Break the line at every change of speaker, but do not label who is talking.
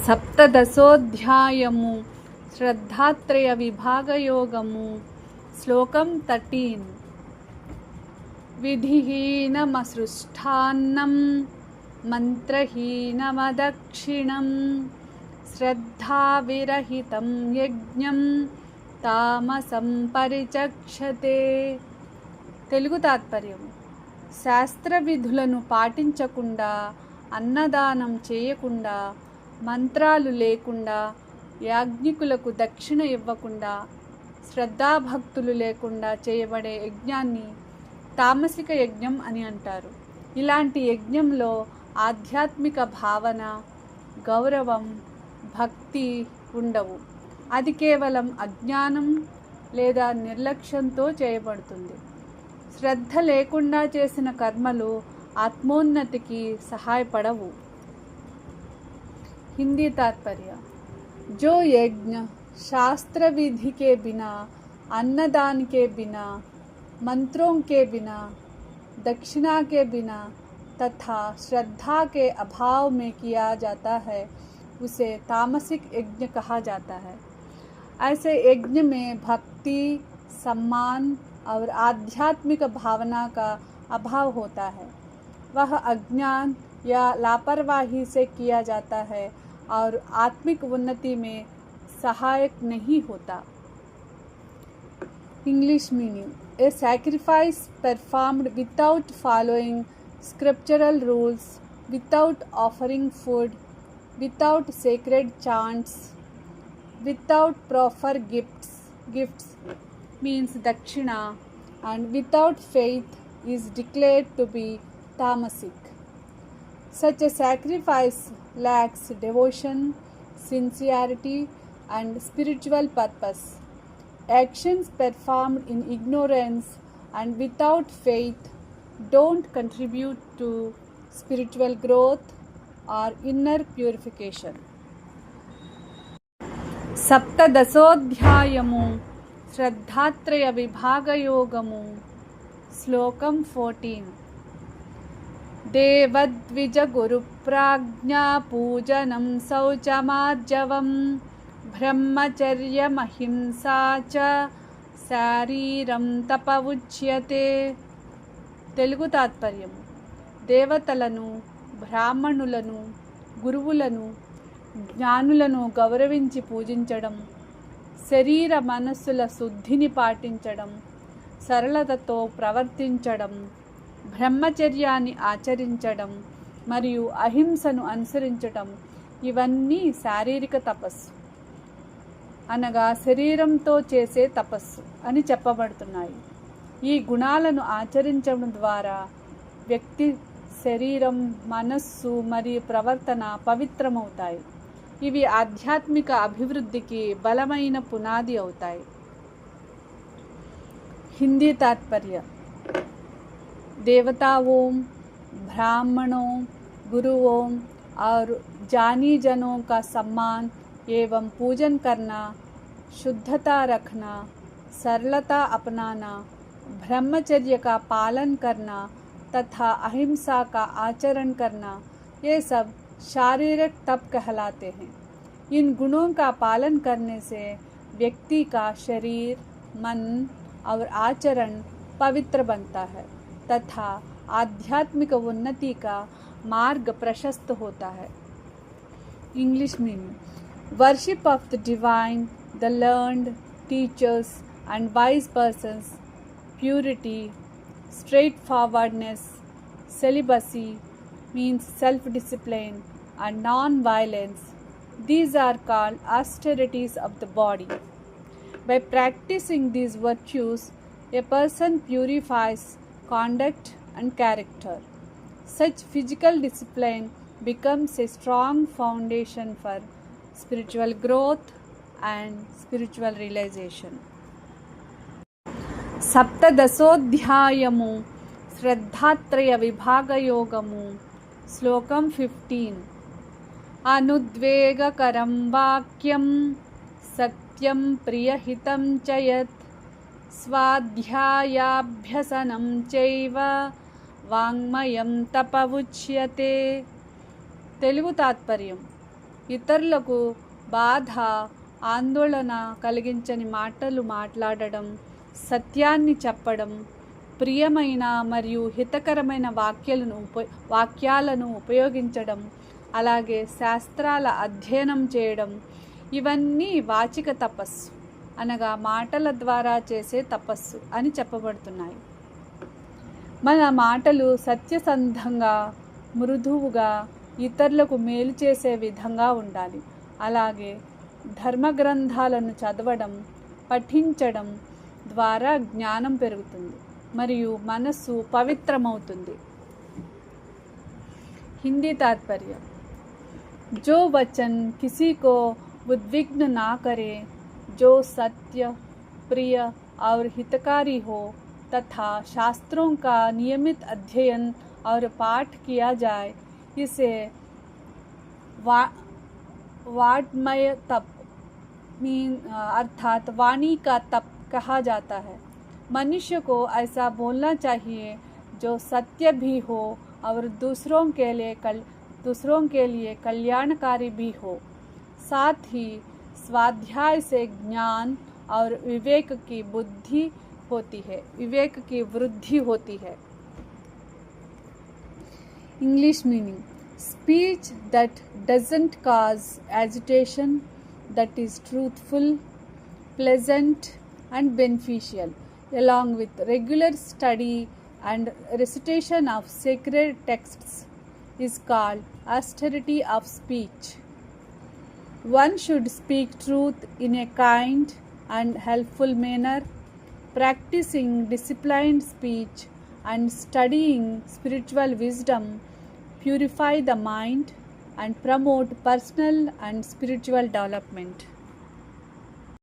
సప్తదశోధ్యాయము శ్రద్ధాత్రయ విభాగయోగము శ్లోకం 13. విధిహీనమసృష్టాన్నం మంత్రహీనమదక్షిణం శ్రద్ధావిరహితం యజ్ఞం తామసం పరిచక్షతే. తెలుగు తాత్పర్యం: శాస్త్ర విధులను పాటించకుండా, అన్నదానం చేయకుండా, మంత్రాలు లేకుండా, యాజ్ఞికులకు దక్షిణ ఇవ్వకుండా, శ్రద్ధాభక్తులు లేకుండా చేయబడే యజ్ఞాన్ని తామసిక యజ్ఞం అని అంటారు. ఇలాంటి యజ్ఞంలో ఆధ్యాత్మిక భావన, గౌరవం, భక్తి ఉండవు. అది కేవలం అజ్ఞానం లేదా నిర్లక్ష్యంతో చేయబడుతుంది. శ్రద్ధ లేకుండా చేసిన కర్మలు ఆత్మోన్నతికి సహాయపడవు. हिंदी तात्पर्य: जो यज्ञ शास्त्र विधि के बिना, अन्नदान के बिना, मंत्रों के बिना, दक्षिणा के बिना तथा श्रद्धा के अभाव में किया जाता है, उसे तामसिक यज्ञ कहा जाता है. ऐसे यज्ञ में भक्ति, सम्मान और आध्यात्मिक भावना का अभाव होता है. वह अज्ञान या लापरवाही से किया जाता है और आत्मिक उन्नति में सहायक नहीं होता. English meaning: a sacrifice performed without following scriptural rules, without offering food, without sacred chants, without proper gifts means dakshina, and without faith is declared to be tamasic. Such a sacrifice lacks devotion, sincerity, and spiritual purpose. Actions performed in ignorance and without faith don't contribute to spiritual growth or inner purification. సప్తదశోధ్యాయము శ్రద్ధాత్రయ విభాగయోగము శ్లోకం 14. దేవద్విజ గురుప్రాజ్ఞా పూజనం శౌచమార్జవం బ్రహ్మచర్యమహింసా చ శారీరం తప ఉచ్యతే. తెలుగు తాత్పర్యం: దేవతలను, బ్రాహ్మణులను, గురువులను, జ్ఞానులను గౌరవించి పూజించడం, శరీర మనస్సుల శుద్ధిని పాటించడం, సరళతతో ప్రవర్తించడం, బ్రహ్మచర్యాన్ని ఆచరించడం మరియు అహింసను అనుసరించడం ఇవన్నీ శారీరక తపస్సు, అనగా శరీరంతో చేసే తపస్సు అని చెప్పబడుతున్నాయి. ఈ గుణాలను ఆచరించడం ద్వారా వ్యక్తి శరీరం, మనస్సు మరియు ప్రవర్తన పవిత్రమవుతాయి. ఇవి ఆధ్యాత్మిక అభివృద్ధికి బలమైన పునాది అవుతాయి. हिंदी तात्पर्य: देवताओं, ब्राह्मणों, गुरुओं और जानी जनों का सम्मान एवं पूजन करना, शुद्धता रखना, सरलता अपनाना, ब्रह्मचर्य का पालन करना तथा अहिंसा का आचरण करना, ये सब शारीरिक तप कहलाते हैं. इन गुणों का पालन करने से व्यक्ति का शरीर, मन और आचरण पवित्र बनता है तथा आध्यात्मिक उन्नति का मार्ग प्रशस्त होता है. English meaning: worship of the divine, the learned, teachers and wise persons, purity, straightforwardness, celibacy means self-discipline, and non-violence. These are called austerities of the body. By practicing these virtues, a person purifies conduct and character. Such physical discipline becomes a strong foundation for spiritual growth and spiritual realization. సప్తదశోధ్యాయము శ్రద్ధాత్రయ విభాగయోగము శ్లోకం 15. అనుద్వేగకరం వాక్యం సత్యం ప్రియహితం చ యత్ స్వాధ్యాయాభ్యసనం చైవ వాంగ్మయం తప ఉచ్యతే. తెలుగు తాత్పర్యం: ఇతరులకు బాధ, ఆందోళన కలిగించని మాటలు మాట్లాడడం, సత్యాన్ని చెప్పడం, ప్రియమైన మరియు హితకరమైన వాక్యాలను ఉపయోగించడం, అలాగే శాస్త్రాల అధ్యయనం చేయడం, ఇవన్నీ వాచిక తపస్సు అనగా మాటల ద్వారా చేసే తపస్సు అని చెప్పబడుతున్నాయి. మన మాటలు సత్యసంధంగా, మృదువుగా, ఇతరులకు మేలు చేసే విధంగా ఉండాలి. అలాగే ధర్మగ్రంథాలను చదవడం, పఠించడం ద్వారా జ్ఞానం పెరుగుతుంది మరియు మనస్సు పవిత్రమవుతుంది. हिंदी तात्पर्य: जो वचन किसी को उद्विग्न ना करे, जो सत्य, प्रिय और हितकारी हो तथा शास्त्रों का नियमित अध्ययन और पाठ किया जाए, इसे वाड्मय तप अर्थात वाणी का तप कहा जाता है. मनुष्य को ऐसा बोलना चाहिए जो सत्य भी हो और दूसरों के लिए कल्याणकारी भी हो. साथ ही स्वाध्याय से ज्ञान और विवेक की वृद्धि होती है. English meaning: speech that doesn't cause agitation, that is truthful, pleasant and beneficial, along with regular study and recitation of sacred texts, is called austerity of speech. One should speak truth in a kind and helpful manner, practicing disciplined speech and studying spiritual wisdom purify the mind and promote personal and spiritual development.